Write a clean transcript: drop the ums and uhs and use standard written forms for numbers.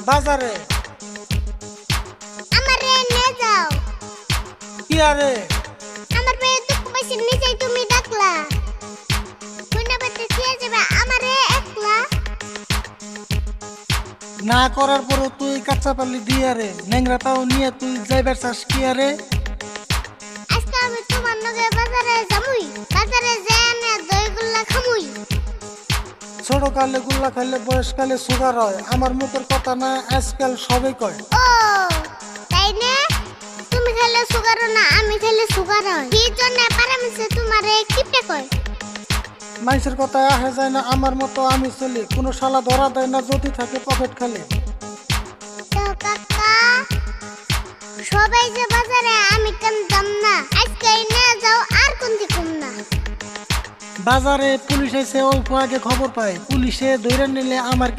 বাজারে। আমারে নিয়ে যাও। কি আরে? আমার পেয়ে দুঃখ পাইছি নিজেই তুমি ডাকলা। কইনা বেতে দিয়ে যাবে আমারে একলা। না করার পরও তুই কাঁচা পাল্লি দিয়ে রে, ন্যাংরাটাও নিয়ে তুই যাইবার চাস কি আরে? আজকে আমি তোমার লগে বাজারে যামুই। বাজারে যেয়ে না দইগুল্লা খামুই। ছোট কালে গুল্লা খাইলে বয়সকালে সুগার হয়। আমার মুখের কথা না, আজকাল সবাই কয়। ও তাই না? তুমি খেলে সুগার না, আমি খেলে সুগার হয়। কি জন্য পারামিছে তোমারে কিপটে কয়? মানুষের কথা আহে যায় না, আমার মতো আমি চলি। কোনো শালা ধরা দেয় না যদি থাকে পকেট খালি। তো কাকা সবাই যে বাজারে আমি কেন যাম না? আজকে নিয়ে যাও আর কোন দিকুম না। বাজারে পুলিশ এসে অল্প আগে খবর পায়, পুলিশে ধরে নিলে আমার